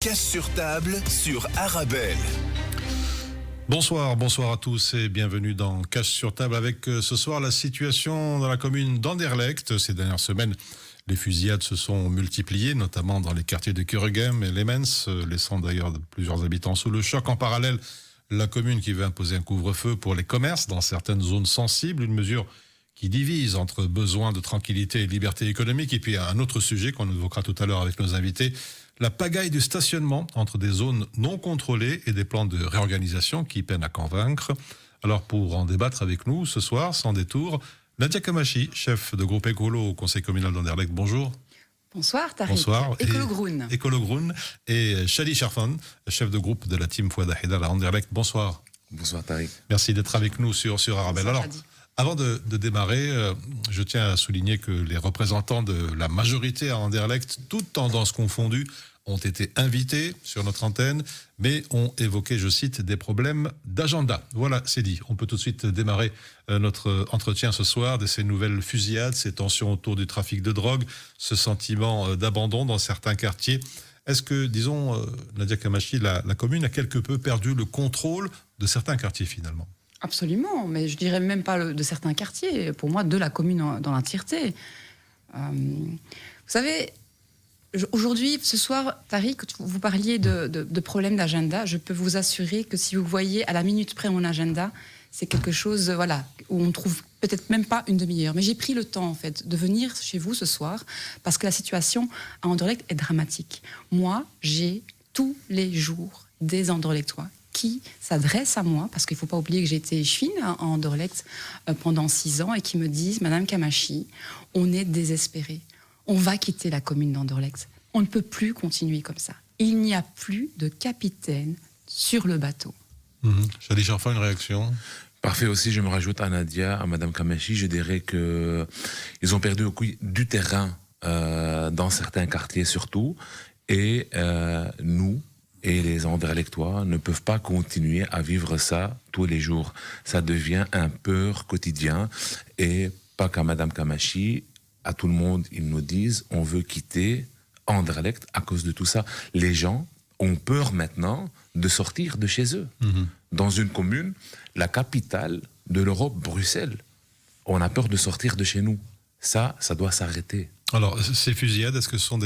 Cash sur table sur Arabelle. Bonsoir à tous et bienvenue dans Cash sur table avec ce soir la situation dans la commune d'Anderlecht. Ces dernières semaines, les fusillades se sont multipliées, notamment dans les quartiers de Kuregem et Lemens, laissant d'ailleurs plusieurs habitants sous le choc. En parallèle, la commune qui veut imposer un couvre-feu pour les commerces dans certaines zones sensibles, une mesure qui divise entre besoin de tranquillité et liberté économique. Et puis un autre sujet qu'on évoquera tout à l'heure avec nos invités, la pagaille du stationnement entre des zones non contrôlées et des plans de réorganisation qui peinent à convaincre. Alors pour en débattre avec nous ce soir, sans détour, Nadia Kamachi, chef de groupe écolo au conseil communal d'Anderlecht, bonjour. Bonsoir Tariq. Bonsoir. Écologroun. Écologroun. Et Shadi Sharfan, chef de groupe de la team Fouad Haïdar à Anderlecht, bonsoir. Bonsoir Tariq. Merci d'être avec nous sur Arabelle. Alors, avant de démarrer, je tiens à souligner que les représentants de la majorité à Anderlecht, toutes tendances confondues, ont été invités sur notre antenne, mais ont évoqué, je cite, des problèmes d'agenda. Voilà, c'est dit. On peut tout de suite démarrer notre entretien ce soir de ces nouvelles fusillades, ces tensions autour du trafic de drogue, ce sentiment d'abandon dans certains quartiers. Est-ce que, disons, Nadia Kamachi, la commune a quelque peu perdu le contrôle de certains quartiers finalement ? Absolument, mais je dirais même pas de certains quartiers, pour moi de la commune dans l'entièreté. Vous savez, aujourd'hui, ce soir, Tariq, vous parliez de problèmes d'agenda. Je peux vous assurer que si vous voyez à la minute près mon agenda, c'est quelque chose où on ne trouve peut-être même pas une demi-heure. Mais j'ai pris le temps en fait de venir chez vous ce soir parce que la situation à Anderlecht est dramatique. Moi, j'ai tous les jours des Anderlechtois qui s'adressent à moi, parce qu'il ne faut pas oublier que j'ai été chefine à Anderlecht pendant 6 ans, et qui me disent « Madame Kamachi, on est désespérés. On va quitter la commune d'Anderlecht. On ne peut plus continuer comme ça. Il n'y a plus de capitaine sur le bateau. » J'allais faire une réaction. Parfait aussi, je me rajoute à Nadia, à Madame Kamachi, je dirais qu'ils ont perdu du terrain dans certains quartiers surtout, et nous, et les Anderlechtois ne peuvent pas continuer à vivre ça tous les jours. Ça devient un peur quotidien. Et pas qu'à Madame Kamachi, à tout le monde, ils nous disent on veut quitter Anderlecht à cause de tout ça. Les gens ont peur maintenant de sortir de chez eux. Dans une commune, la capitale de l'Europe, Bruxelles, on a peur de sortir de chez nous. Ça doit s'arrêter. Alors, ces fusillades, est-ce que ce sont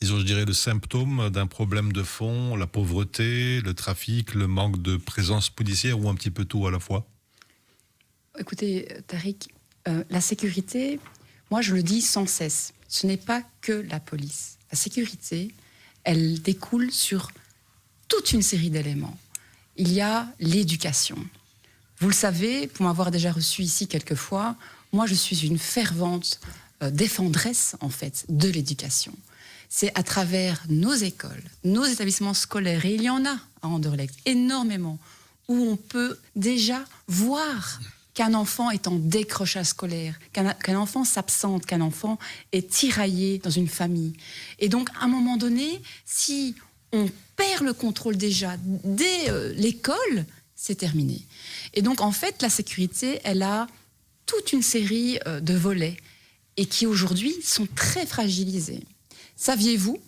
disons, je dirais, le symptôme d'un problème de fond, la pauvreté, le trafic, le manque de présence policière ou un petit peu tout à la fois ? Écoutez, Tariq, la sécurité, moi je le dis sans cesse, ce n'est pas que la police. La sécurité, elle découle sur toute une série d'éléments. Il y a l'éducation. Vous le savez, pour m'avoir déjà reçu ici quelques fois, moi je suis une fervente défendresse en fait de l'éducation. C'est à travers nos écoles, nos établissements scolaires, et il y en a à Anderlecht énormément, où on peut déjà voir qu'un enfant est en décrochage scolaire, qu'un enfant s'absente, qu'un enfant est tiraillé dans une famille. Et donc, à un moment donné, si on perd le contrôle déjà dès l'école, c'est terminé. Et donc, en fait, la sécurité, elle a toute une série de volets, et qui aujourd'hui sont très fragilisés. Saviez-vous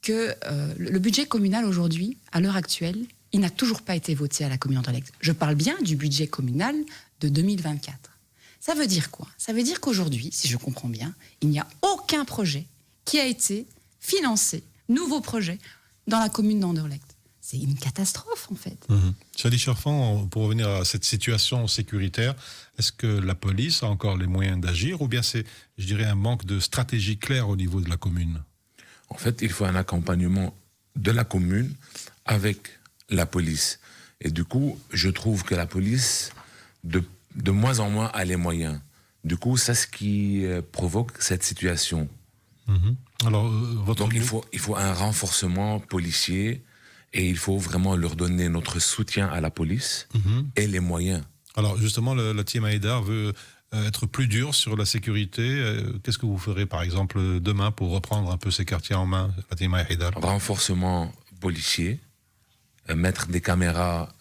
que le budget communal aujourd'hui, à l'heure actuelle, il n'a toujours pas été voté à la commune d'Anderlecht. Je parle bien du budget communal de 2024. Ça veut dire quoi ? Ça veut dire qu'aujourd'hui, si je comprends bien, il n'y a aucun projet qui a été financé, nouveau projet, dans la commune d'Anderlecht. C'est une catastrophe, en fait. Shadi Sharfan, pour revenir à cette situation sécuritaire, est-ce que la police a encore les moyens d'agir ou bien c'est, je dirais, un manque de stratégie claire au niveau de la commune ? En fait, il faut un accompagnement de la commune avec la police. Et du coup, je trouve que la police, de moins en moins, a les moyens. Du coup, c'est ce qui provoque cette situation. Alors, Donc, il faut un renforcement policier. Et il faut vraiment leur donner notre soutien à la police et les moyens. Alors justement, la team Haïdar veut être plus dure sur la sécurité. Qu'est-ce que vous ferez par exemple demain pour reprendre un peu ces quartiers en main, la team Haïdar ? Renforcement policier, mettre des caméras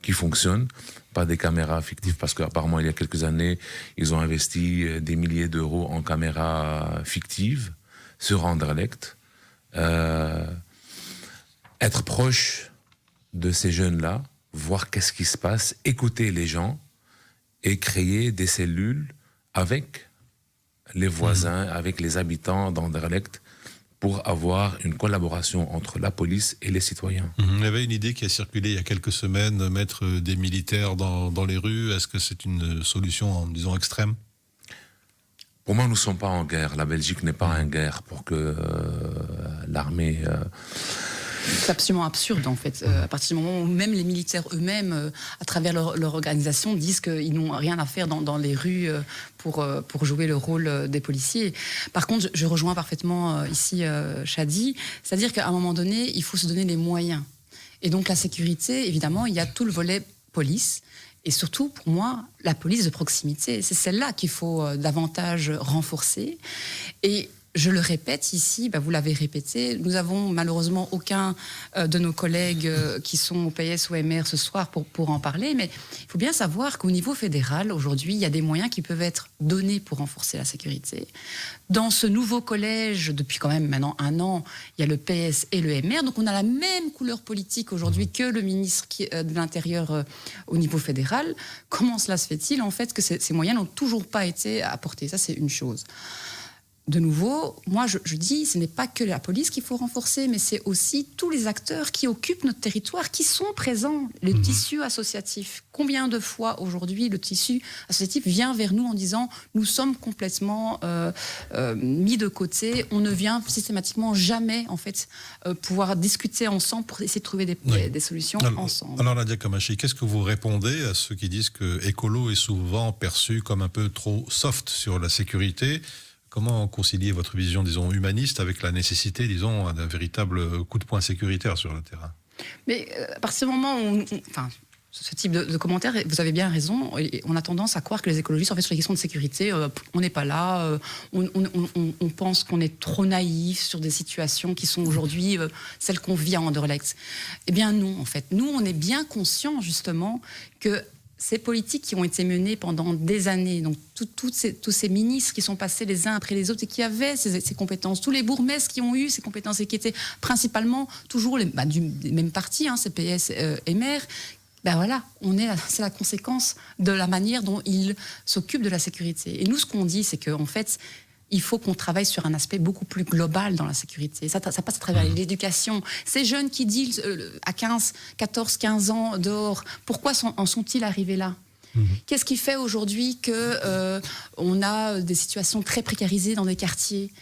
qui fonctionnent, pas des caméras fictives, parce qu'apparemment il y a quelques années, ils ont investi des milliers d'euros en caméras fictives sur Anderlecht. être proche de ces jeunes-là, voir qu'est-ce qui se passe, écouter les gens et créer des cellules avec les voisins, avec les habitants d'Anderlecht, pour avoir une collaboration entre la police et les citoyens. Il y avait une idée qui a circulé il y a quelques semaines, mettre des militaires dans les rues. Est-ce que c'est une solution, disons, extrême ? Pour moi, nous ne sommes pas en guerre. La Belgique n'est pas en guerre pour que l'armée... C'est absolument absurde, en fait. À partir du moment où même les militaires eux-mêmes, à travers leur organisation, disent qu'ils n'ont rien à faire dans les rues pour jouer le rôle des policiers. Par contre, je rejoins parfaitement ici Chadi, c'est-à-dire qu'à un moment donné, il faut se donner les moyens. Et donc la sécurité, évidemment, il y a tout le volet police. Et surtout, pour moi, la police de proximité, c'est celle-là qu'il faut davantage renforcer. Et je le répète ici, vous l'avez répété, nous avons malheureusement aucun de nos collègues qui sont au PS ou MR ce soir pour en parler, mais il faut bien savoir qu'au niveau fédéral, aujourd'hui, il y a des moyens qui peuvent être donnés pour renforcer la sécurité. Dans ce nouveau collège, depuis quand même maintenant 1 an, il y a le PS et le MR, donc on a la même couleur politique aujourd'hui que le ministre de l'Intérieur au niveau fédéral. Comment cela se fait-il, en fait, que ces moyens n'ont toujours pas été apportés ? Ça, c'est une chose. De nouveau, moi je dis, ce n'est pas que la police qu'il faut renforcer, mais c'est aussi tous les acteurs qui occupent notre territoire, qui sont présents, le tissu associatif. Combien de fois aujourd'hui le tissu associatif vient vers nous en disant nous sommes complètement mis de côté, on ne vient systématiquement jamais en fait pouvoir discuter ensemble pour essayer de trouver des solutions ensemble. Alors Nadia Kamachi, qu'est-ce que vous répondez à ceux qui disent que écolo est souvent perçu comme un peu trop soft sur la sécurité ? Comment concilier votre vision, disons, humaniste avec la nécessité, disons, d'un véritable coup de poing sécuritaire sur le terrain ? Mais à partir du moment où... ce type de commentaires, vous avez bien raison, on a tendance à croire que les écologistes, en fait, sur les questions de sécurité, on n'est pas là, on pense qu'on est trop naïf sur des situations qui sont aujourd'hui celles qu'on vit à Anderlecht. Eh bien non, en fait. Nous, on est bien conscients, justement, que ces politiques qui ont été menées pendant des années, donc tous ces ministres qui sont passés les uns après les autres et qui avaient ces compétences, tous les bourgmestres qui ont eu ces compétences et qui étaient principalement toujours du même parti, CPS et maire, voilà, c'est la conséquence de la manière dont ils s'occupent de la sécurité. Et nous, ce qu'on dit, c'est qu'en fait, il faut qu'on travaille sur un aspect beaucoup plus global dans la sécurité. Ça passe à travers l'éducation. Ces jeunes qui dealent à 14, 15 ans dehors, pourquoi en sont-ils arrivés là ? Qu'est-ce qui fait aujourd'hui qu'on a des situations très précarisées dans des quartiers ?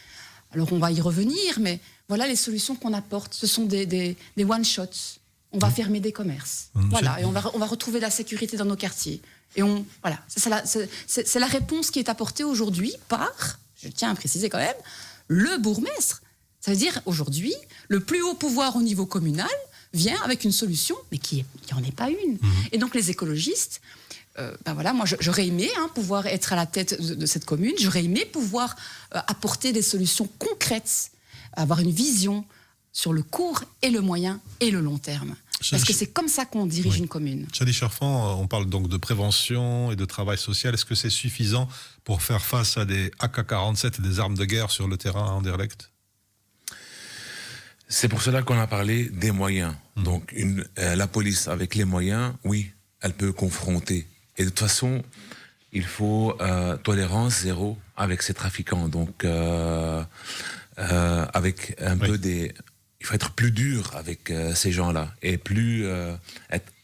Alors on va y revenir, mais voilà les solutions qu'on apporte. Ce sont des one-shots. On va fermer des commerces. Voilà, et on va retrouver la sécurité dans nos quartiers. Et voilà, c'est la réponse qui est apportée aujourd'hui par... Je tiens à préciser quand même, le bourgmestre. Ça veut dire, aujourd'hui, le plus haut pouvoir au niveau communal vient avec une solution, mais qui n'en est pas une. Et donc, les écologistes, moi, j'aurais aimé pouvoir être à la tête de cette commune, j'aurais aimé pouvoir apporter des solutions concrètes, avoir une vision sur le court et le moyen et le long terme. Parce que c'est comme ça qu'on dirige une commune. Chadi Cherfan, on parle donc de prévention et de travail social. Est-ce que c'est suffisant pour faire face à des AK-47 et des armes de guerre sur le terrain à Anderlecht ? C'est pour cela qu'on a parlé des moyens. Donc la police, avec les moyens, oui, elle peut confronter. Et de toute façon, il faut tolérance zéro avec ces trafiquants. Donc avec un peu des... Il faut être plus dur avec ces gens-là et il ne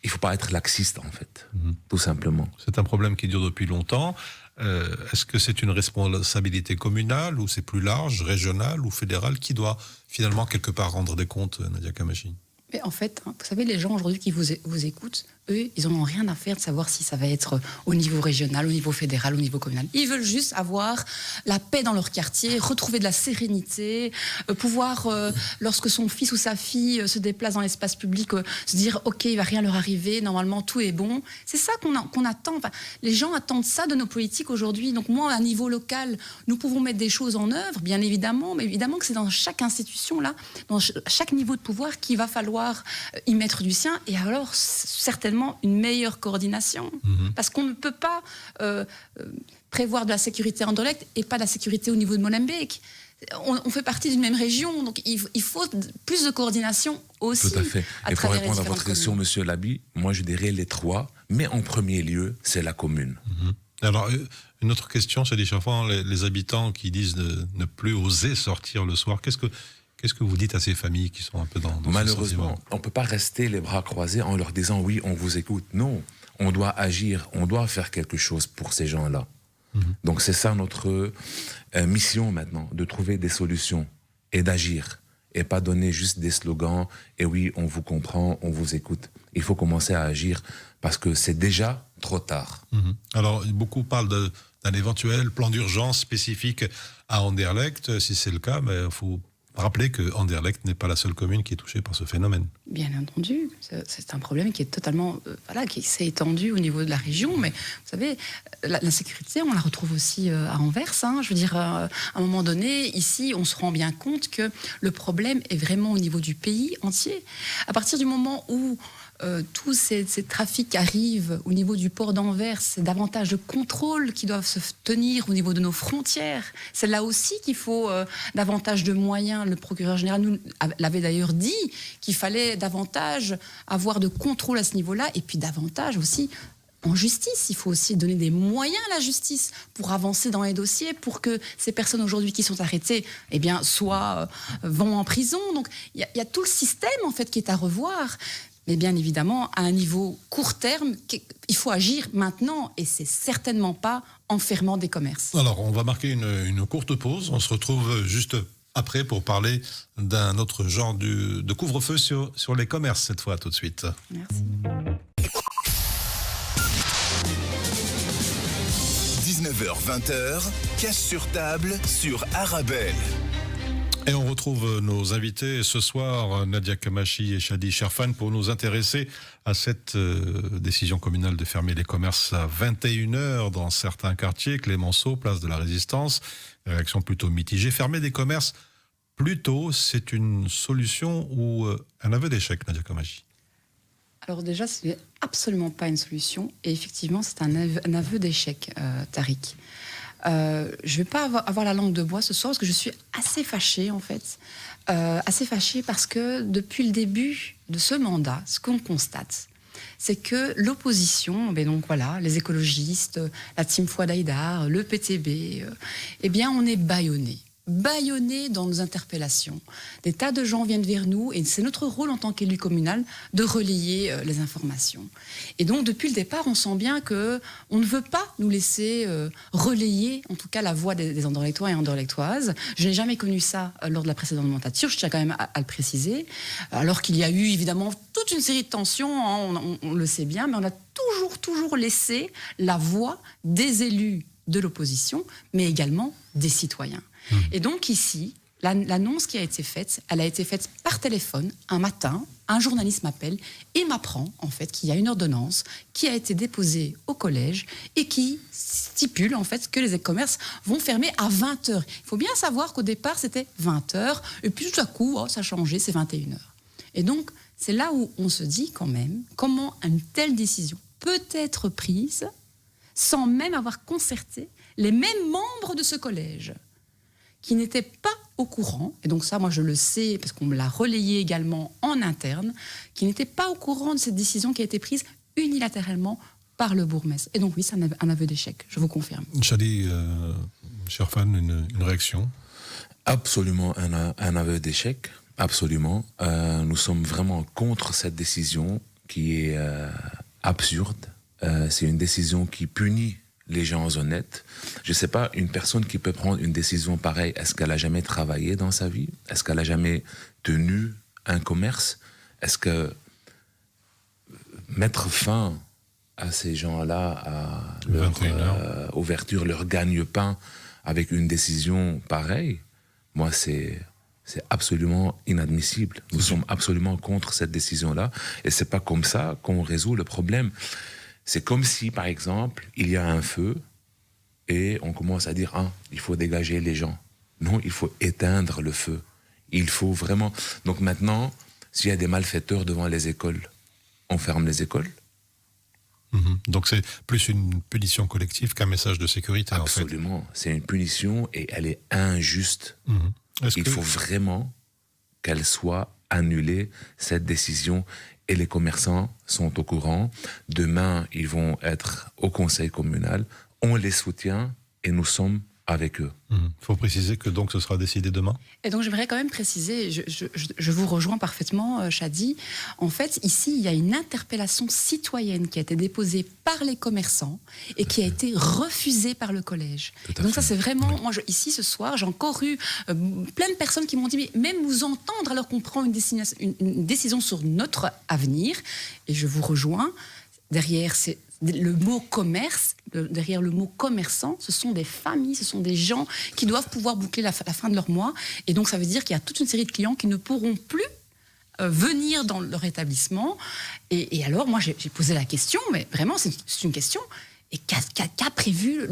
faut pas être laxiste, en fait, tout simplement. C'est un problème qui dure depuis longtemps. Est-ce que c'est une responsabilité communale ou c'est plus large, régionale ou fédérale ? Qui doit finalement quelque part rendre des comptes, Nadia Kamachi ? Mais en fait, vous savez, les gens aujourd'hui qui vous écoutent, eux, ils n'en ont rien à faire de savoir si ça va être au niveau régional, au niveau fédéral, au niveau communal. Ils veulent juste avoir la paix dans leur quartier, retrouver de la sérénité, pouvoir, lorsque son fils ou sa fille se déplace dans l'espace public, se dire « Ok, il ne va rien leur arriver, normalement tout est bon ». C'est ça qu'on attend. Enfin, les gens attendent ça de nos politiques aujourd'hui. Donc moi, à niveau local, nous pouvons mettre des choses en œuvre, bien évidemment, mais évidemment que c'est dans chaque institution, là, dans chaque niveau de pouvoir qu'il va falloir y mettre du sien, et alors certainement une meilleure coordination. Parce qu'on ne peut pas prévoir de la sécurité à Anderlecht et pas de la sécurité au niveau de Molenbeek. on fait partie d'une même région, donc il faut plus de coordination aussi. Tout à fait. À Et pour travers les répondre à différentes votre question, communes. Monsieur Labi, moi je dirais les trois, mais en premier lieu, c'est la commune. Alors, une autre question, c'est des fois les habitants qui disent ne plus oser sortir le soir. Qu'est-ce que vous dites à ces familles qui sont un peu dans ce Malheureusement, sentiment? on ne peut pas rester les bras croisés en leur disant oui, on vous écoute. Non, on doit agir, on doit faire quelque chose pour ces gens-là. Donc c'est ça notre mission maintenant, de trouver des solutions et d'agir. Et pas donner juste des slogans, et oui, on vous comprend, on vous écoute. Il faut commencer à agir parce que c'est déjà trop tard. Alors, beaucoup parlent d'un éventuel plan d'urgence spécifique à Anderlecht. Si c'est le cas, il faut rappeler que Anderlecht n'est pas la seule commune qui est touchée par ce phénomène. Bien entendu, c'est un problème qui est totalement, qui s'est étendu au niveau de la région. Mais vous savez, la sécurité, on la retrouve aussi à Anvers. Je veux dire, à un moment donné, ici, on se rend bien compte que le problème est vraiment au niveau du pays entier. À partir du moment où tous ces trafics arrivent au niveau du port d'Anvers, c'est davantage de contrôles qui doivent se tenir au niveau de nos frontières. C'est là aussi qu'il faut davantage de moyens. Le procureur général nous l'avait d'ailleurs dit qu'il fallait davantage avoir de contrôle à ce niveau-là, et puis davantage aussi en justice. Il faut aussi donner des moyens à la justice pour avancer dans les dossiers, pour que ces personnes aujourd'hui qui sont arrêtées, vont en prison. Donc il y a tout le système en fait qui est à revoir. Mais bien évidemment, à un niveau court terme, il faut agir maintenant, et c'est certainement pas en fermant des commerces. Alors, on va marquer une courte pause. On se retrouve juste après pour parler d'un autre genre de couvre-feu sur les commerces, cette fois, tout de suite. Merci. 19h-20h, cash sur table sur Arabelle. Et on retrouve nos invités ce soir, Nadia Kamachi et Shadi Sherfan, pour nous intéresser à cette décision communale de fermer les commerces à 21h dans certains quartiers, Clémenceau, place de la Résistance. Réaction plutôt mitigée. Fermer des commerces plus tôt, c'est une solution ou un aveu d'échec, Nadia Kamachi? Alors déjà, ce n'est absolument pas une solution. Et effectivement, c'est un aveu d'échec, Tariq. Je ne vais pas avoir la langue de bois ce soir parce que je suis assez fâchée en fait. Assez fâchée parce que depuis le début de ce mandat, ce qu'on constate, c'est que l'opposition, donc voilà, les écologistes, la Team Fouad Haïdar, le PTB, on est bâillonnés dans nos interpellations. Des tas de gens viennent vers nous et c'est notre rôle en tant qu'élu communal de relayer les informations. Et donc, depuis le départ, on sent bien qu'on ne veut pas nous laisser relayer, en tout cas, la voix des Anderlechtois et Anderlechtoises. Je n'ai jamais connu ça lors de la précédente mandature, je tiens quand même à le préciser, alors qu'il y a eu évidemment toute une série de tensions, on le sait bien, mais on a toujours laissé la voix des élus de l'opposition, mais également des citoyens. Et donc ici, l'annonce qui a été faite, elle a été faite par téléphone un matin. Un journaliste m'appelle et m'apprend en fait qu'il y a une ordonnance qui a été déposée au collège et qui stipule en fait que les commerces vont fermer à 20h. Il faut bien savoir qu'au départ c'était 20h et puis tout à coup ça a changé, c'est 21h. Et donc c'est là où on se dit quand même comment une telle décision peut être prise sans même avoir concerté les mêmes membres de ce collège, qui n'étaient pas au courant, et donc ça, moi je le sais, parce qu'on me l'a relayé également en interne, qui n'étaient pas au courant de cette décision qui a été prise unilatéralement par le bourgmestre. Et donc oui, c'est un aveu d'échec, je vous confirme. Shadi Sherfan, une réaction? Absolument un aveu d'échec, absolument. Nous sommes vraiment contre cette décision qui est absurde. C'est une décision qui punit les gens honnêtes. Je ne sais pas, une personne qui peut prendre une décision pareille, est-ce qu'elle a jamais travaillé dans sa vie? Est-ce qu'elle a jamais tenu un commerce? Est-ce que mettre fin à ces gens-là, à leur ouverture, leur gagne-pain avec une décision pareille, moi c'est absolument inadmissible. Nous sommes absolument contre cette décision-là et c'est pas comme ça qu'on résout le problème. C'est comme si, par exemple, il y a un feu et on commence à dire « Ah, il faut dégager les gens ». Non, il faut éteindre le feu. Il faut vraiment... Donc maintenant, s'il y a des malfaiteurs devant les écoles, on ferme les écoles. Donc c'est plus une punition collective qu'un message de sécurité, Absolument. En fait. C'est une punition et elle est injuste. Il faut vraiment qu'elle soit annulée, cette décision. Et les commerçants sont au courant. Demain, ils vont être au conseil communal. On les soutient et nous sommes avec eux. Il faut préciser que donc ce sera décidé demain. Et donc j'aimerais quand même préciser, je vous rejoins parfaitement, Chadi. En fait, ici, il y a une interpellation citoyenne qui a été déposée par les commerçants et qui a été refusée par le collège. Donc ça, c'est vraiment... Moi, ici, ce soir, j'ai encore eu plein de personnes qui m'ont dit, mais même nous entendre alors qu'on prend une décision sur notre avenir. Et je vous rejoins. Derrière, c'est le mot commerce, derrière le mot commerçant, ce sont des familles, ce sont des gens qui doivent pouvoir boucler la fin de leur mois. Et donc, ça veut dire qu'il y a toute une série de clients qui ne pourront plus venir dans leur établissement. Et alors, moi, j'ai posé la question, mais vraiment, c'est une question. Et qu'a prévu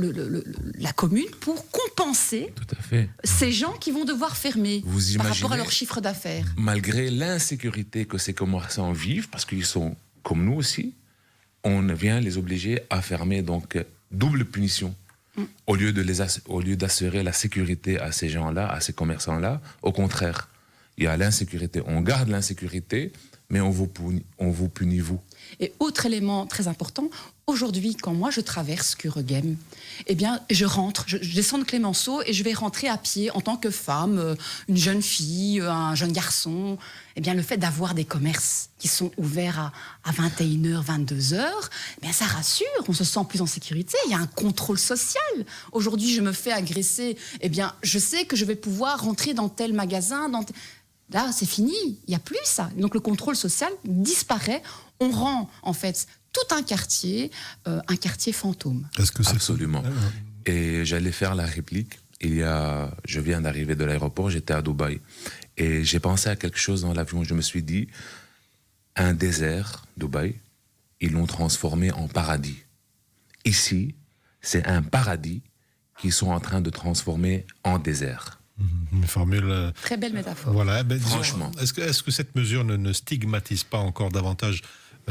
la commune pour compenser ces gens qui vont devoir fermer par rapport à leur chiffre d'affaires? Malgré l'insécurité que ces commerçants vivent, parce qu'ils sont comme nous aussi, on vient les obliger à fermer, donc double punition. Au lieu d'assurer la sécurité à ces gens-là, à ces commerçants-là, au contraire, il y a l'insécurité. On garde l'insécurité, mais on vous punit vous. Et autre élément très important, aujourd'hui, quand moi je traverse Kuregem, eh bien, je rentre, je descends de Clémenceau et je vais rentrer à pied en tant que femme, une jeune fille, un jeune garçon. Eh bien, le fait d'avoir des commerces qui sont ouverts à 21h, 22h, eh bien, ça rassure, on se sent plus en sécurité, il y a un contrôle social. Aujourd'hui, je me fais agresser, eh bien, je sais que je vais pouvoir rentrer dans tel magasin, Là, c'est fini, il n'y a plus ça. Donc le contrôle social disparaît. On rend, en fait, tout un quartier fantôme. Est-ce que c'est Absolument. Et j'allais faire la réplique. Je viens d'arriver de l'aéroport, j'étais à Dubaï. Et j'ai pensé à quelque chose dans l'avion. Je me suis dit, un désert, Dubaï, ils l'ont transformé en paradis. Ici, c'est un paradis qu'ils sont en train de transformer en désert. Une formule... Très belle métaphore. Voilà, franchement. Est-ce que cette mesure ne stigmatise pas encore davantage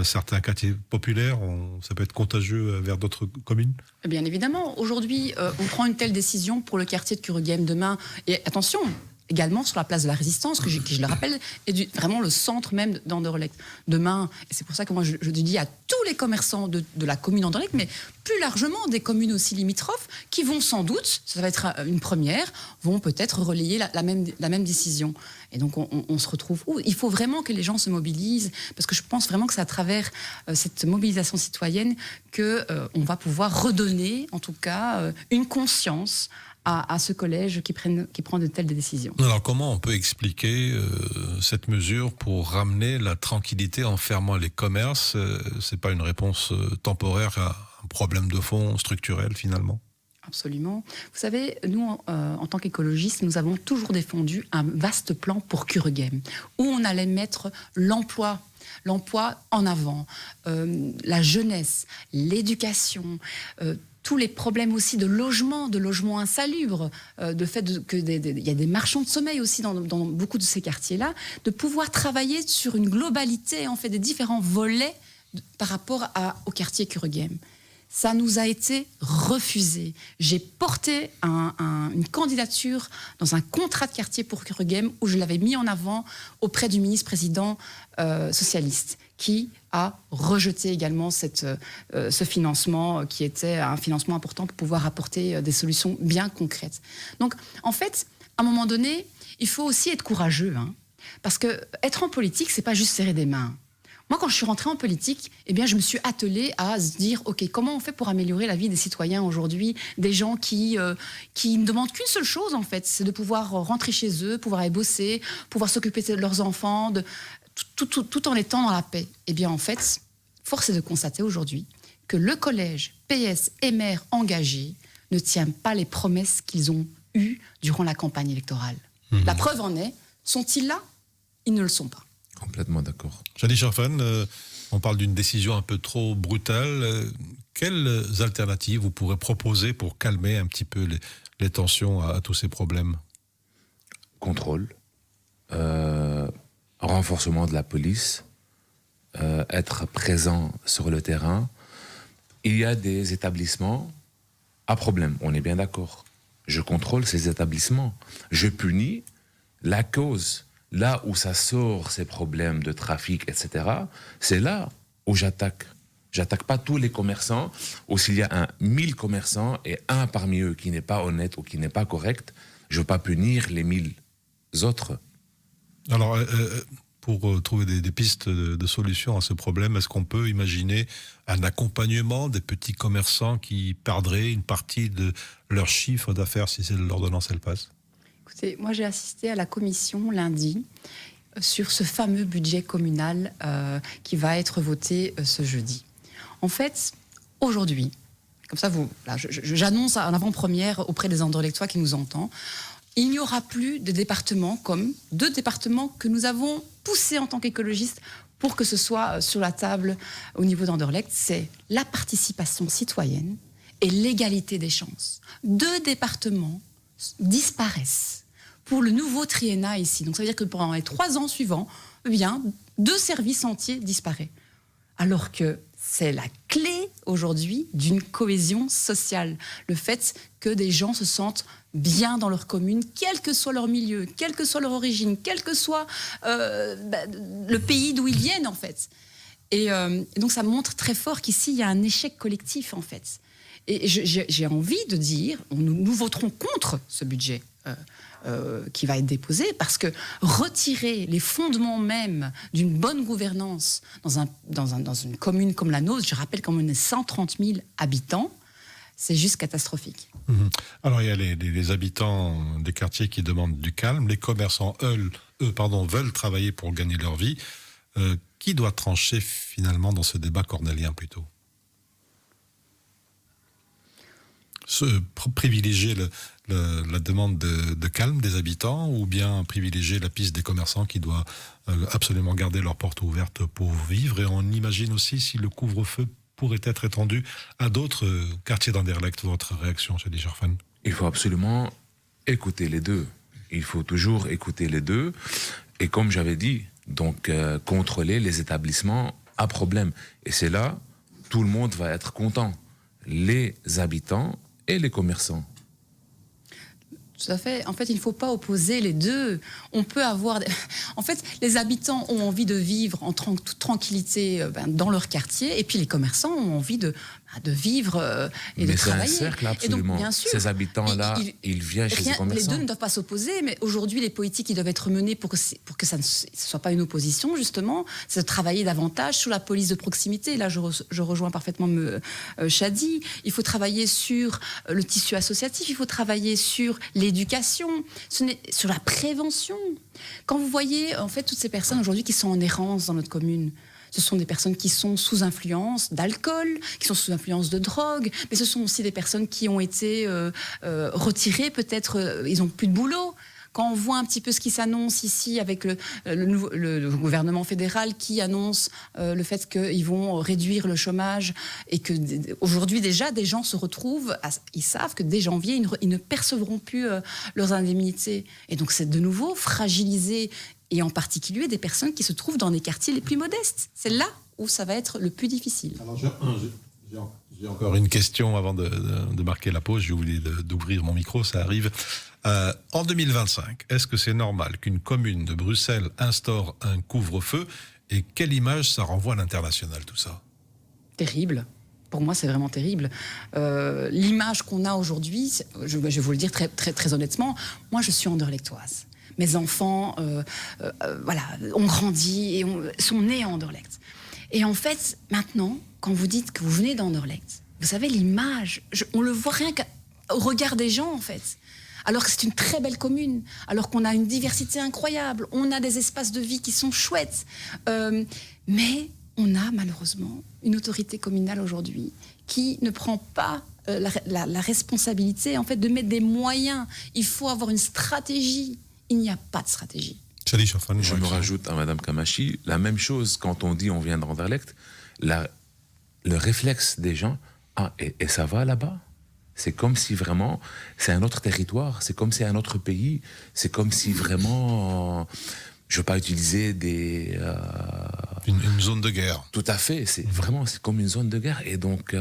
certains quartiers populaires? Ça peut être contagieux vers d'autres communes? Bien évidemment. Aujourd'hui, on prend une telle décision pour le quartier de Kuregem demain. Et attention, également sur la place de la Résistance, qui, je le rappelle, est vraiment le centre même d'Anderlecht. Demain, et c'est pour ça que moi je dis à tous les commerçants de la commune d'Anderlecht, mais plus largement des communes aussi limitrophes, qui vont sans doute, ça va être une première, vont peut-être relayer la même décision. Et donc on se retrouve où? Il faut vraiment que les gens se mobilisent, parce que je pense vraiment que c'est à travers cette mobilisation citoyenne qu'on va pouvoir redonner, en tout cas, une conscience à ce collège qui prend de telles décisions. Alors comment on peut expliquer cette mesure pour ramener la tranquillité en fermant les commerces? C'est pas une réponse temporaire à un problème de fond structurel finalement? Absolument. Vous savez, nous, en tant qu'écologistes, nous avons toujours défendu un vaste plan pour Kuregem, où on allait mettre l'emploi en avant, la jeunesse, l'éducation, tous les problèmes aussi de logement insalubre, de fait qu'il y a des marchands de sommeil aussi dans beaucoup de ces quartiers-là, de pouvoir travailler sur une globalité en fait des différents volets par rapport au quartier Kuregem. Ça nous a été refusé. J'ai porté une candidature dans un contrat de quartier pour Kuregem où je l'avais mis en avant auprès du ministre-président socialiste qui a rejeté également ce financement qui était un financement important pour pouvoir apporter des solutions bien concrètes. Donc, en fait, à un moment donné, il faut aussi être courageux, hein, parce que être en politique, c'est pas juste serrer des mains. Moi, quand je suis rentrée en politique, eh bien, je me suis attelée à se dire, OK, comment on fait pour améliorer la vie des citoyens aujourd'hui, des gens qui ne demandent qu'une seule chose, en fait, c'est de pouvoir rentrer chez eux, pouvoir aller bosser, pouvoir s'occuper de leurs enfants, tout en étant dans la paix. Eh bien, en fait, force est de constater aujourd'hui que le collège, PS et maires engagés ne tiennent pas les promesses qu'ils ont eues durant la campagne électorale. La preuve en est, sont-ils là? Ils ne le sont pas. Complètement d'accord. Chadi Sharfan, on parle d'une décision un peu trop brutale. Quelles alternatives vous pourrez proposer pour calmer un petit peu les tensions à tous ces problèmes? Contrôle, renforcement de la police, être présent sur le terrain, il y a des établissements à problème, on est bien d'accord. Je contrôle ces établissements. Je punis la cause. Là où ça sort, ces problèmes de trafic, etc., c'est là où j'attaque. J'attaque pas tous les commerçants, ou s'il y a 1000 commerçants et un parmi eux qui n'est pas honnête ou qui n'est pas correct, je ne veux pas punir les 1000 autres. Alors, pour trouver des pistes de solutions à ce problème, est-ce qu'on peut imaginer un accompagnement des petits commerçants qui perdraient une partie de leur chiffre d'affaires si l'ordonnance elle passe? Écoutez, moi j'ai assisté à la commission lundi sur ce fameux budget communal qui va être voté ce jeudi. En fait, aujourd'hui, comme ça, j'annonce en avant-première auprès des Anderlechtois qui nous entendent, il n'y aura plus de départements comme 2 départements que nous avons poussés en tant qu'écologistes pour que ce soit sur la table au niveau d'Anderlecht, c'est la participation citoyenne et l'égalité des chances. 2 départements disparaissent pour le nouveau triennat ici. Donc ça veut dire que pendant les 3 ans suivants, eh bien, 2 services entiers disparaissent. Alors que c'est la clé aujourd'hui d'une cohésion sociale. Le fait que des gens se sentent bien dans leur commune, quel que soit leur milieu, quelle que soit leur origine, quel que soit le pays d'où ils viennent en fait. Et donc ça montre très fort qu'ici il y a un échec collectif en fait. Et j'ai envie de dire, nous voterons contre ce budget qui va être déposé, parce que retirer les fondements même d'une bonne gouvernance dans une commune comme la nôtre, je rappelle qu'on est 130 000 habitants, c'est juste catastrophique. Alors il y a les habitants des quartiers qui demandent du calme, les commerçants veulent travailler pour gagner leur vie. Qui doit trancher finalement dans ce débat cornélien plutôt? Privilégier la demande de calme des habitants, ou bien privilégier la piste des commerçants qui doivent absolument garder leurs portes ouvertes pour vivre? Et on imagine aussi si le couvre-feu pourrait être étendu à d'autres quartiers d'Anderlecht. Votre réaction, Shadi Sharfan? Il faut absolument écouter les deux. Il faut toujours écouter les deux. Et comme j'avais dit, donc contrôler les établissements à problème. Et c'est là, tout le monde va être content. Les habitants et les commerçants. Tout à fait. En fait, il ne faut pas opposer les deux. On peut avoir... En fait, les habitants ont envie de vivre en toute tranquillité dans leur quartier, et puis les commerçants ont envie de vivre et de travailler. Mais c'est un cercle, absolument. Donc, bien sûr, ces habitants-là, ils viennent chez les commerçants. Les deux ne doivent pas s'opposer, mais aujourd'hui, les politiques qui doivent être menées pour que ça ne soit pas une opposition, justement, c'est de travailler davantage sur la police de proximité. Là, je rejoins parfaitement Shadi. Il faut travailler sur le tissu associatif, il faut travailler sur l'éducation, sur la prévention. Quand vous voyez, en fait, toutes ces personnes aujourd'hui qui sont en errance dans notre commune, ce sont des personnes qui sont sous influence d'alcool, qui sont sous influence de drogue, mais ce sont aussi des personnes qui ont été retirées, peut-être, ils n'ont plus de boulot. Quand on voit un petit peu ce qui s'annonce ici avec le gouvernement fédéral qui annonce le fait qu'ils vont réduire le chômage, et que aujourd'hui déjà des gens se retrouvent, ils savent que dès janvier ils ne percevront plus leurs indemnités. Et donc c'est de nouveau fragiliser, et en particulier des personnes qui se trouvent dans les quartiers les plus modestes. C'est là où ça va être le plus difficile. Alors, j'ai encore une question avant de marquer la pause. J'ai oublié d'ouvrir mon micro, ça arrive. En 2025, est-ce que c'est normal qu'une commune de Bruxelles instaure un couvre-feu? Et quelle image ça renvoie à l'international, tout ça? Terrible. Pour moi, c'est vraiment terrible. L'image qu'on a aujourd'hui, je vais vous le dire très, très, très honnêtement, moi, je suis anderlechtoise. Mes enfants ont grandi et sont nés à Anderlecht. Et en fait, maintenant, quand vous dites que vous venez d'Anderlecht, vous savez, l'image, on le voit rien qu'au regard des gens, en fait. Alors que c'est une très belle commune, alors qu'on a une diversité incroyable, on a des espaces de vie qui sont chouettes. Mais on a malheureusement une autorité communale aujourd'hui qui ne prend pas la responsabilité, en fait, de mettre des moyens. Il faut avoir une stratégie. Il n'y a pas de stratégie. Je me rajoute à Madame Kamachi, la même chose quand on dit on vient d'Anderlecht, le réflexe des gens, et ça va là-bas? C'est comme si vraiment, c'est un autre territoire, c'est comme si c'est un autre pays, c'est comme si vraiment, je ne veux pas utiliser des Une zone de guerre. Tout à fait, c'est comme une zone de guerre. Et donc,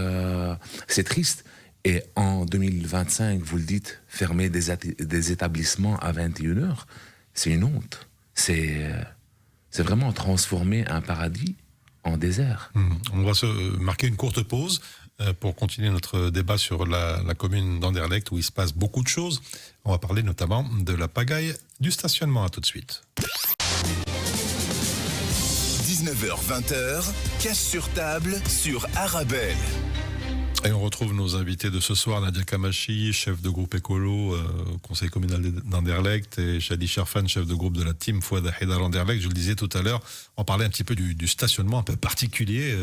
c'est triste. Et en 2025, vous le dites, fermer des établissements à 21h, c'est une honte. C'est vraiment transformer un paradis en désert. On va se marquer une courte pause pour continuer notre débat sur la commune d'Anderlecht où il se passe beaucoup de choses. On va parler notamment de la pagaille du stationnement. À tout de suite. 19h-20h, cash sur table sur Arabelle. Et on retrouve nos invités de ce soir, Nadia Kamachi, chef de groupe écolo au conseil communal d'Anderlecht, et Shadi Sherfan, chef de groupe de la team Fouad Haïdar Anderlecht. Je le disais tout à l'heure, on parlait un petit peu du stationnement un peu particulier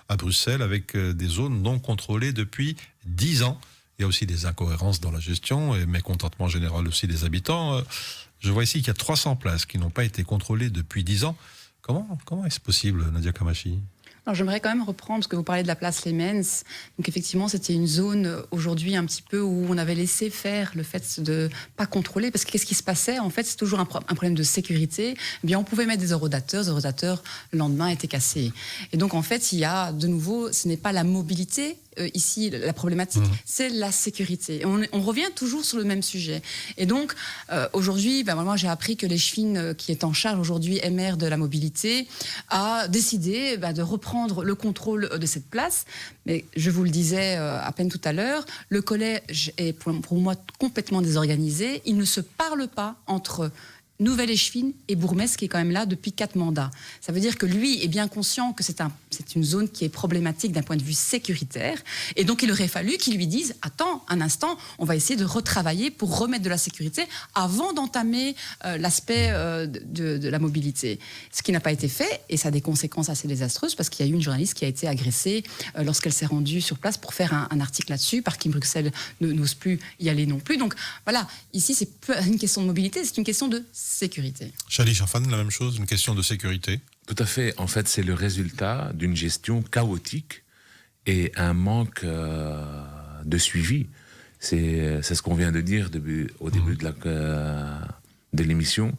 à Bruxelles, avec des zones non contrôlées depuis 10 ans. Il y a aussi des incohérences dans la gestion et mécontentement général aussi des habitants. Je vois ici qu'il y a 300 places qui n'ont pas été contrôlées depuis 10 ans. Comment est-ce possible, Nadia Kamachi ? Alors, j'aimerais quand même reprendre, parce que vous parlez de la place Lemens. Donc effectivement, c'était une zone aujourd'hui un petit peu où on avait laissé faire le fait de pas contrôler, parce que qu'est-ce qui se passait ? En fait, c'est toujours un problème de sécurité. Eh bien, on pouvait mettre des eurodateurs, le lendemain étaient cassés. Et donc en fait, il y a de nouveau, ce n'est pas la mobilité ici la problématique, c'est la sécurité. On revient toujours sur le même sujet. Et donc aujourd'hui, moi j'ai appris que l'Echevin, qui est en charge aujourd'hui, MR de la mobilité, a décidé de reprendre le contrôle de cette place. Mais je vous le disais à peine tout à l'heure, le collège est pour moi complètement désorganisé. Il ne se parle pas entre Nouvelle-Échevine et Bourgmestre, qui est quand même là depuis 4 mandats. Ça veut dire que lui est bien conscient que c'est une zone qui est problématique d'un point de vue sécuritaire. Et donc, il aurait fallu qu'il lui dise « Attends, un instant, on va essayer de retravailler pour remettre de la sécurité avant d'entamer l'aspect de la mobilité. » Ce qui n'a pas été fait, et ça a des conséquences assez désastreuses, parce qu'il y a eu une journaliste qui a été agressée lorsqu'elle s'est rendue sur place pour faire un article là-dessus. Parking Bruxelles n'ose plus y aller non plus. Donc, voilà, ici, c'est pas une question de mobilité, c'est une question de sécurité. Shadi Sherfan, la même chose, une question de sécurité. Tout à fait. En fait, c'est le résultat d'une gestion chaotique et un manque de suivi. C'est ce qu'on vient de dire au début de l'émission,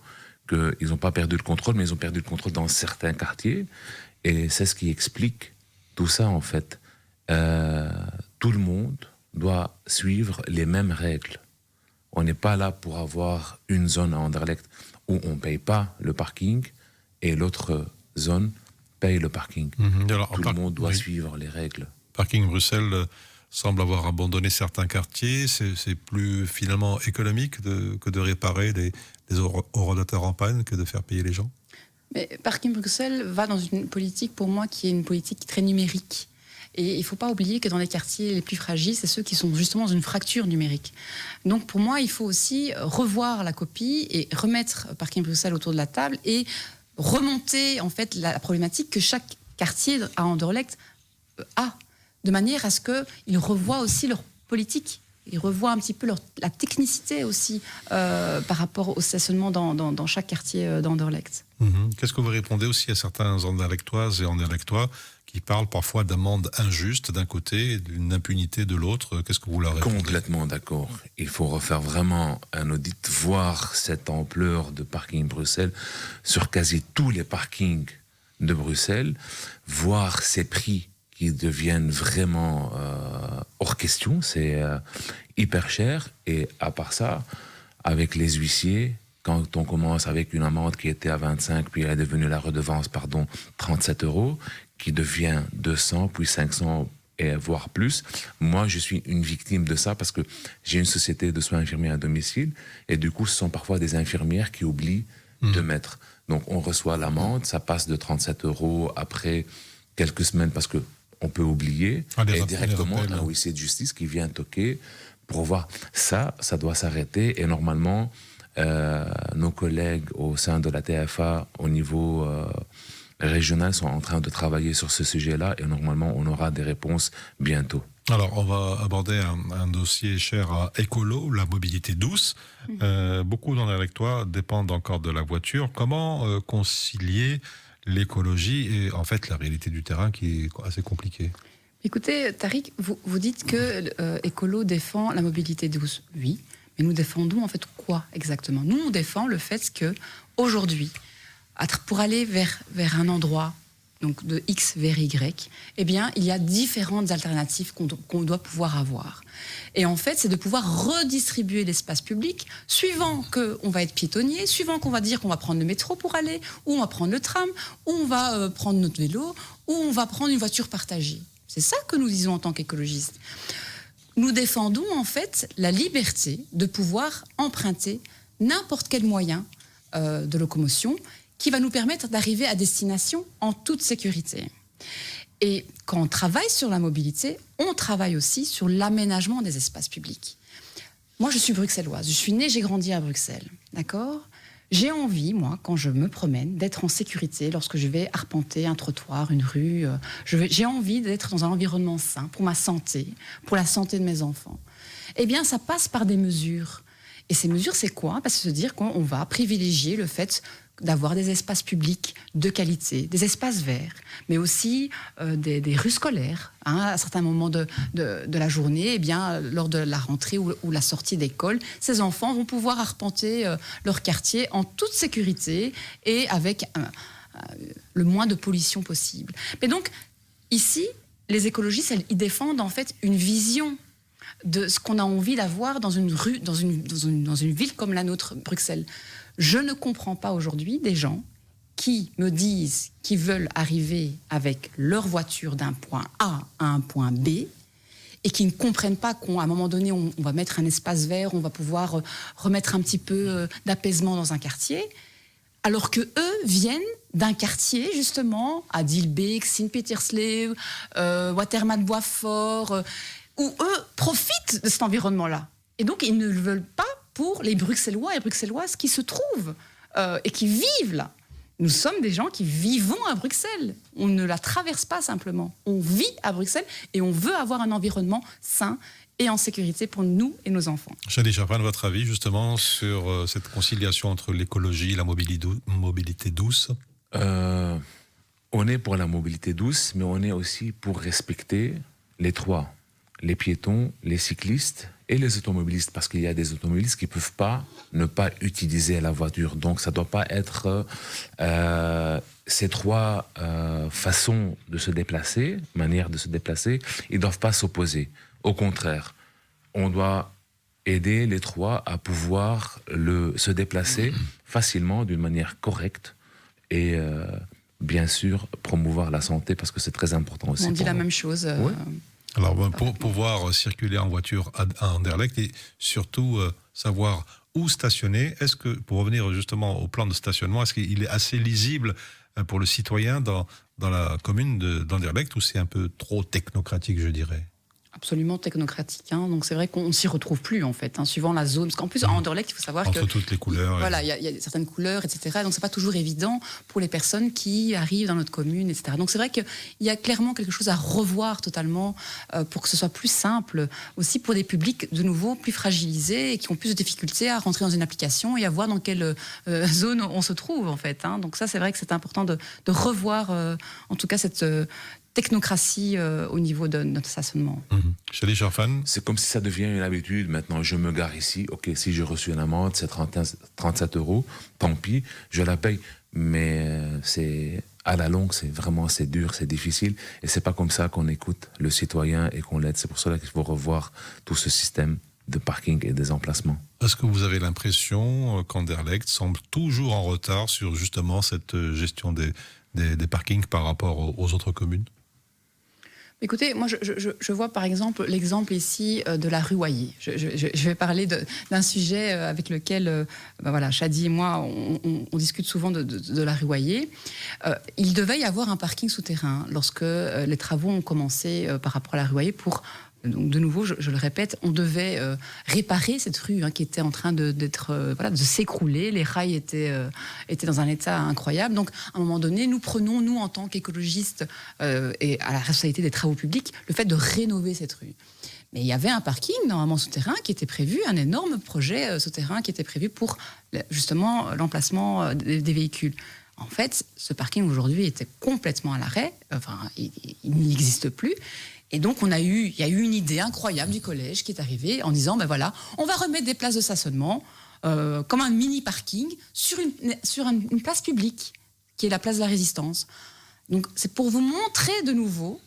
qu'ils n'ont pas perdu le contrôle, mais ils ont perdu le contrôle dans certains quartiers. Et c'est ce qui explique tout ça, en fait. Tout le monde doit suivre les mêmes règles. On n'est pas là pour avoir une zone à Anderlecht où on ne paye pas le parking et l'autre zone paye le parking. Alors, tout le monde doit suivre les règles. Parking Bruxelles semble avoir abandonné certains quartiers. C'est plus finalement économique que de réparer des horodateurs en panne que de faire payer les gens. Mais Parking Bruxelles va dans une politique, pour moi, qui est une politique très numérique. Et il ne faut pas oublier que dans les quartiers les plus fragiles, c'est ceux qui sont justement dans une fracture numérique. Donc pour moi, il faut aussi revoir la copie et remettre Parking Bruxelles autour de la table et remonter en fait la problématique que chaque quartier à Anderlecht a, de manière à ce qu'ils revoient aussi leur politique. Ils revoient un petit peu la technicité aussi par rapport au stationnement dans chaque quartier d'Anderlecht. Qu'est-ce que vous répondez aussi à certains Anderlechtoises et Anderlechtois qui parlent parfois d'amendes injustes d'un côté et d'une impunité de l'autre? Qu'est-ce que vous leur répondez? Complètement d'accord. Il faut refaire vraiment un audit, voir cette ampleur de parking Bruxelles sur quasi tous les parkings de Bruxelles, voir ces prix qui deviennent vraiment hors question, c'est hyper cher. Et à part ça, avec les huissiers, quand on commence avec une amende qui était à 25, puis elle est devenue la redevance, 37 €, qui devient 200, puis 500, et voire plus. Moi, je suis une victime de ça parce que j'ai une société de soins infirmiers à domicile, et du coup, ce sont parfois des infirmières qui oublient de mettre. Donc, on reçoit l'amende, ça passe de 37 € après quelques semaines parce que on peut oublier, et directement un huissier de justice qui vient toquer pour voir. Ça doit s'arrêter, et normalement, nos collègues au sein de la TFA au niveau régional sont en train de travailler sur ce sujet-là, et normalement on aura des réponses bientôt. Alors on va aborder un dossier cher à Écolo, la mobilité douce. Beaucoup d'Anderlechtois dépendent encore de la voiture. Comment concilier l'écologie et en fait la réalité du terrain qui est assez compliquée? Écoutez, Tariq, vous dites que Écolo défend la mobilité douce. Oui, mais nous défendons en fait quoi exactement? Nous, on défend le fait que aujourd'hui, pour aller vers un endroit donc de X vers Y, eh bien, il y a différentes alternatives qu'on doit pouvoir avoir. Et en fait, c'est de pouvoir redistribuer l'espace public suivant qu'on va être piétonnier, suivant qu'on va dire qu'on va prendre le métro pour aller, ou on va prendre le tram, ou on va prendre notre vélo, ou on va prendre une voiture partagée. C'est ça que nous disons en tant qu'écologistes. Nous défendons en fait la liberté de pouvoir emprunter n'importe quel moyen de locomotion qui va nous permettre d'arriver à destination en toute sécurité. Et quand on travaille sur la mobilité, on travaille aussi sur l'aménagement des espaces publics. Moi, je suis bruxelloise. Je suis née, j'ai grandi à Bruxelles. D'accord ? J'ai envie, moi, quand je me promène, d'être en sécurité lorsque je vais arpenter un trottoir, une rue. J'ai envie d'être dans un environnement sain pour ma santé, pour la santé de mes enfants. Eh bien, ça passe par des mesures. Et ces mesures, c'est quoi ? C'est se dire qu'on va privilégier le fait d'avoir des espaces publics de qualité, des espaces verts, mais aussi des rues scolaires. À certains moments de la journée, eh bien, lors de la rentrée ou la sortie d'école, ces enfants vont pouvoir arpenter leur quartier en toute sécurité et avec le moins de pollution possible. Mais donc, ici, les écologistes, ils défendent en fait une vision de ce qu'on a envie d'avoir dans une rue, dans une ville comme la nôtre, Bruxelles. Je ne comprends pas aujourd'hui des gens qui me disent qu'ils veulent arriver avec leur voiture d'un point A à un point B et qui ne comprennent pas qu'à un moment donné, on va mettre un espace vert, on va pouvoir remettre un petit peu d'apaisement dans un quartier, alors qu'eux viennent d'un quartier, justement, à Dilbeek, Sint-Pietersleeuw, Watermaat-Boisfort, où eux profitent de cet environnement-là. Et donc, ils ne le veulent pas pour les Bruxellois et Bruxelloises qui se trouvent et qui vivent là. Nous sommes des gens qui vivons à Bruxelles. On ne la traverse pas simplement. On vit à Bruxelles et on veut avoir un environnement sain et en sécurité pour nous et nos enfants. Chadi Charpan, votre avis justement sur cette conciliation entre l'écologie et la mobilité douce ? On est pour la mobilité douce, mais on est aussi pour respecter les trois. Les piétons, les cyclistes et les automobilistes, parce qu'il y a des automobilistes qui ne peuvent pas ne pas utiliser la voiture. Donc ça ne doit pas être ces trois façons de se déplacer, manières de se déplacer, ils ne doivent pas s'opposer. Au contraire, on doit aider les trois à pouvoir se déplacer facilement, d'une manière correcte et bien sûr promouvoir la santé, parce que c'est très important aussi. On dit la même chose. Oui. Alors, pour pouvoir circuler en voiture à Anderlecht et surtout savoir où stationner, est-ce que, pour revenir justement au plan de stationnement, est-ce qu'il est assez lisible pour le citoyen dans la commune d'Anderlecht, ou c'est un peu trop technocratique, je dirais ? Absolument technocratique. Donc c'est vrai qu'on ne s'y retrouve plus, en fait, suivant la zone. Parce qu'en plus, à Anderlecht, il faut savoir entre toutes les couleurs. Voilà, il y a certaines couleurs, etc. Donc c'est pas toujours évident pour les personnes qui arrivent dans notre commune, etc. Donc c'est vrai qu'il y a clairement quelque chose à revoir totalement pour que ce soit plus simple, aussi pour des publics, de nouveau, plus fragilisés et qui ont plus de difficultés à rentrer dans une application et à voir dans quelle zone on se trouve, en fait. Donc ça, c'est vrai que c'est important de revoir, en tout cas, cette technocratie au niveau de notre stationnement. Chadi Charpan. C'est comme si ça devient une habitude. Maintenant, je me gare ici. OK, si j'ai reçu une amende, c'est 37 €. Tant pis, je la paye. Mais à la longue, c'est dur, c'est difficile. Et c'est pas comme ça qu'on écoute le citoyen et qu'on l'aide. C'est pour cela qu'il faut revoir tout ce système de parking et des emplacements. Est-ce que vous avez l'impression qu'Anderlecht semble toujours en retard sur justement cette gestion des parkings par rapport aux autres communes ? Écoutez, moi, je vois par exemple l'exemple ici de la rue Waillé. Je vais parler d'un sujet avec lequel Chadi et moi, on discute souvent de la rue Waillé. Il devait y avoir un parking souterrain lorsque les travaux ont commencé par rapport à la rue Waillé pour... Donc, de nouveau, je le répète, on devait réparer cette rue qui était en train de s'écrouler. Les rails étaient dans un état incroyable. Donc, à un moment donné, nous prenons, nous, en tant qu'écologistes et à la responsabilité des travaux publics, le fait de rénover cette rue. Mais il y avait un parking, normalement souterrain, qui était prévu, un énorme projet souterrain qui était prévu pour, justement, l'emplacement des véhicules. En fait, ce parking, aujourd'hui, était complètement à l'arrêt. Enfin, il n'existe plus. Et donc, il y a eu une idée incroyable du collège qui est arrivée en disant, on va remettre des places de stationnement comme un mini-parking sur une place publique, qui est la place de la Résistance. Donc c'est pour vous montrer de nouveau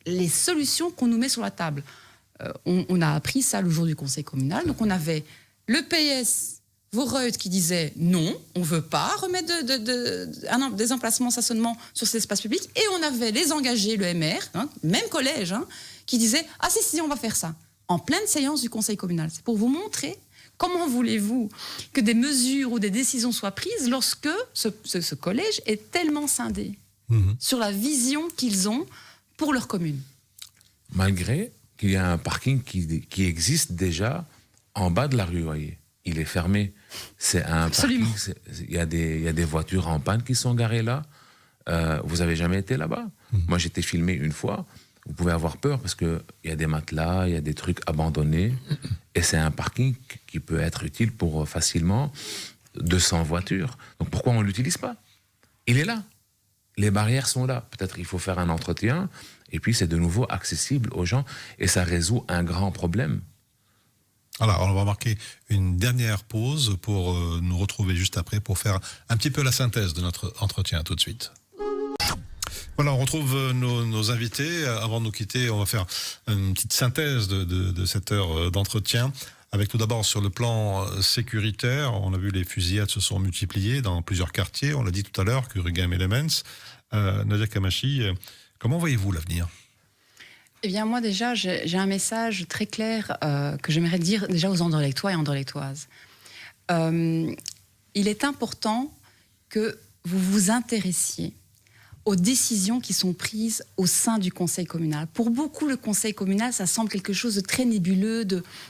les solutions qu'on nous met sur la table. On a appris ça le jour du conseil communal. Donc on avait le PS Vorreut qui disait non, on ne veut pas remettre des emplacements stationnement sur ces espaces publics. Et on avait les engagés, le MR, même collège, qui disait ah si, on va faire ça. En pleine séance du conseil communal. C'est pour vous montrer comment voulez-vous que des mesures ou des décisions soient prises lorsque ce collège est tellement scindé sur la vision qu'ils ont pour leur commune. Malgré qu'il y a un parking qui existe déjà en bas de la rue, voyez. Il est fermé. C'est un Absolument. parking. Il y a des voitures en panne qui sont garées là. Vous n'avez jamais été là-bas? Moi, j'ai été filmé une fois. Vous pouvez avoir peur parce qu'il y a des matelas, il y a des trucs abandonnés. Et c'est un parking qui peut être utile pour facilement 200 voitures. Donc pourquoi on ne l'utilise pas? Il est là. Les barrières sont là. Peut-être il faut faire un entretien. Et puis c'est de nouveau accessible aux gens. Et ça résout un grand problème. Alors, on va marquer une dernière pause pour nous retrouver juste après pour faire un petit peu la synthèse de notre entretien tout de suite. Voilà, on retrouve nos invités. Avant de nous quitter, on va faire une petite synthèse de cette heure d'entretien. Avec tout d'abord sur le plan sécuritaire, on a vu les fusillades se sont multipliées dans plusieurs quartiers. On l'a dit tout à l'heure, Kurugam et Lemens. Nadia Kamachi, comment voyez-vous l'avenir ? Eh bien, moi, déjà, j'ai un message très clair que j'aimerais dire déjà aux Anderlechtois et Anderlechtoises. Il est important que vous vous intéressiez aux décisions qui sont prises au sein du conseil communal. Pour beaucoup, le conseil communal, ça semble quelque chose de très nébuleux,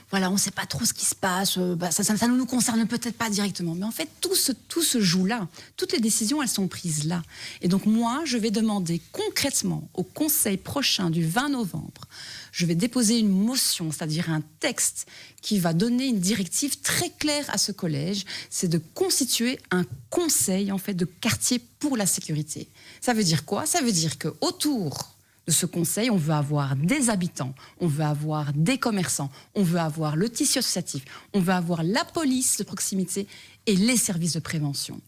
voilà, on ne sait pas trop ce qui se passe, ça ne nous concerne peut-être pas directement. Mais en fait, tout se joue là. Toutes les décisions, elles sont prises là. Et donc moi, je vais demander concrètement au conseil prochain du 20 novembre, je vais déposer une motion, c'est-à-dire un texte qui va donner une directive très claire à ce collège, c'est de constituer un conseil en fait de quartier pour la sécurité. Ça veut dire quoi? Ça veut dire qu'autour de ce conseil, on veut avoir des habitants, on veut avoir des commerçants, on veut avoir le tissu associatif, on veut avoir la police de proximité et les services de prévention.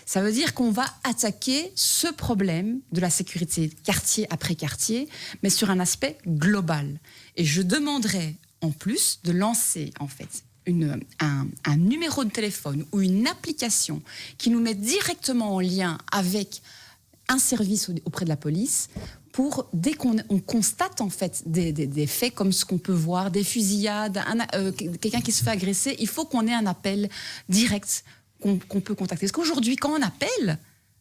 Ça veut dire qu'on va attaquer ce problème de la sécurité quartier après quartier, mais sur un aspect global. Et je demanderai en plus de lancer en fait un numéro de téléphone ou une application qui nous met directement en lien avec un service auprès de la police pour, dès qu'on constate en fait des faits comme ce qu'on peut voir, des fusillades, quelqu'un qui se fait agresser, il faut qu'on ait un appel direct qu'on peut contacter. Parce qu'aujourd'hui, quand on appelle,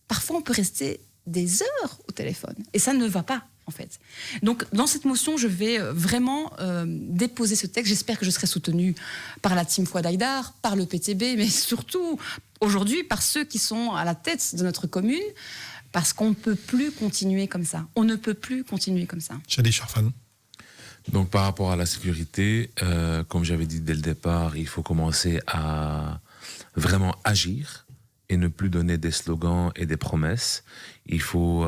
parfois on peut rester des heures au téléphone. Et ça ne va pas, en fait. Donc, dans cette motion, je vais vraiment déposer ce texte. J'espère que je serai soutenue par la team Fouad Haïdar, par le PTB, mais surtout, aujourd'hui, par ceux qui sont à la tête de notre commune, parce qu'on ne peut plus continuer comme ça. On ne peut plus continuer comme ça. Shadi Sharfan. Donc, par rapport à la sécurité, comme j'avais dit dès le départ, il faut commencer à vraiment agir et ne plus donner des slogans et des promesses. Il faut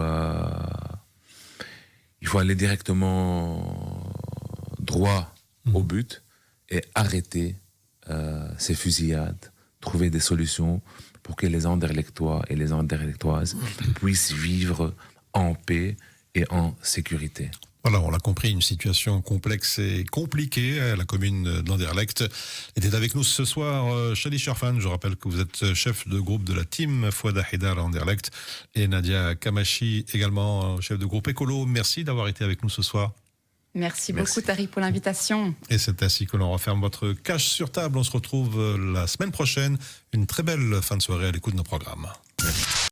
aller directement droit au but et arrêter ces fusillades, trouver des solutions pour que les Anderlechtois et les Anderlechtoises puissent vivre en paix et en sécurité. Voilà, on l'a compris, une situation complexe et compliquée. La commune d'Anderlecht était avec nous ce soir. Shadi Sharfan, je rappelle que vous êtes chef de groupe de la team Fouad Haïdar à Anderlecht, et Nadia Kamachi, également chef de groupe Écolo. Merci d'avoir été avec nous ce soir. Merci beaucoup, Tariq, pour l'invitation. Et c'est ainsi que l'on referme votre cache sur table. On se retrouve la semaine prochaine. Une très belle fin de soirée à l'écoute de nos programmes. Merci.